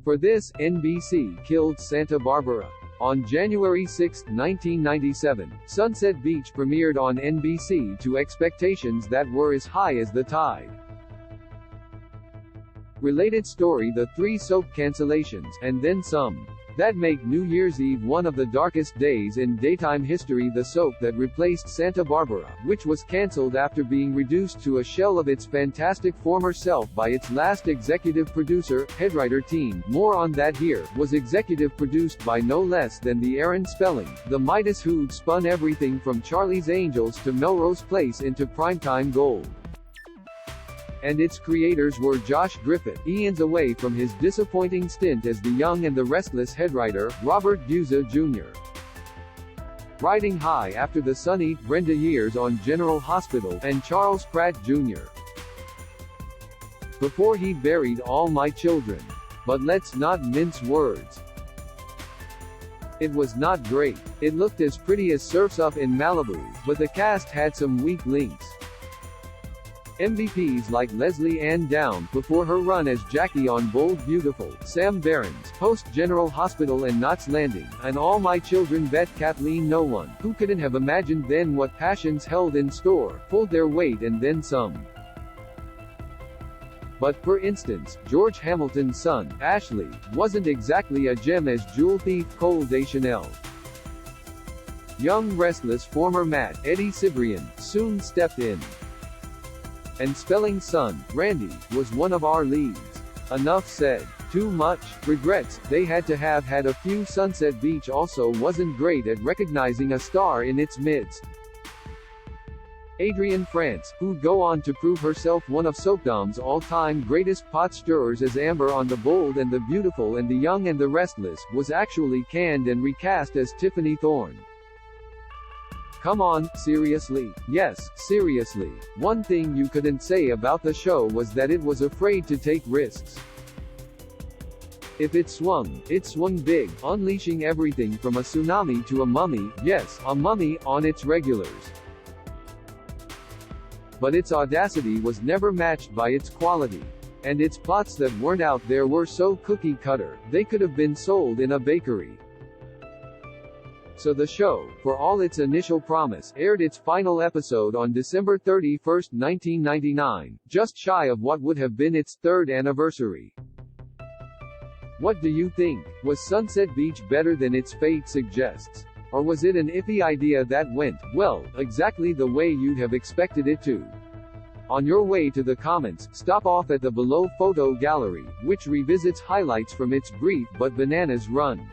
For this, NBC killed Santa Barbara. On January 6, 1997, Sunset Beach premiered on NBC to expectations that were as high as the tide. Related story: the 3 soap cancellations, and then some, that make New Year's Eve one of the darkest days in daytime history. The soap that replaced Santa Barbara, which was cancelled after being reduced to a shell of its fantastic former self by its last executive producer, headwriter team, more on that here, was executive produced by no less than the Aaron Spelling, the Midas who'd spun everything from Charlie's Angels to Melrose Place into primetime gold. And its creators were Josh Griffith, eons away from his disappointing stint as the Young and the Restless headwriter, Robert Buza Jr. Riding high after the sunny, Brenda years on General Hospital, and Charles Pratt Jr. before he buried All My Children. But let's not mince words. It was not great. It looked as pretty as Surf's Up in Malibu, but the cast had some weak links. MVPs like Leslie Ann Down, before her run as Jackie on Bold Beautiful, Sam Behrens, post-General Hospital and Knots Landing, and All My Children vet Kathleen No One, who couldn't have imagined then what passions held in store, pulled their weight and then some. But for instance, George Hamilton's son, Ashley, wasn't exactly a gem as jewel thief Cole Deschanel. Young Restless former Matt, Eddie Cibrian, soon stepped in. And Spelling's son, Randy, was one of our leads. Enough said. Too much. Regrets: they had to have had a few. Sunset Beach also wasn't great at recognizing a star in its midst. Adrienne France, who'd go on to prove herself one of soapdom's all-time greatest pot stirrers as Amber on The Bold and the Beautiful and the Young and the Restless, was actually canned and recast as Tiffany Thorne. Come on, seriously? Yes, seriously. One thing you couldn't say about the show was that it was afraid to take risks. If it swung big, unleashing everything from a tsunami to a mummy, yes, a mummy, on its regulars. But its audacity was never matched by its quality. And its plots that weren't out there were so cookie-cutter, they could have been sold in a bakery. So the show, for all its initial promise, aired its final episode on December 31, 1999, just shy of what would have been its 3rd anniversary. What do you think? Was Sunset Beach better than its fate suggests? Or was it an iffy idea that went, well, exactly the way you'd have expected it to? On your way to the comments, stop off at the below photo gallery, which revisits highlights from its brief but bananas run.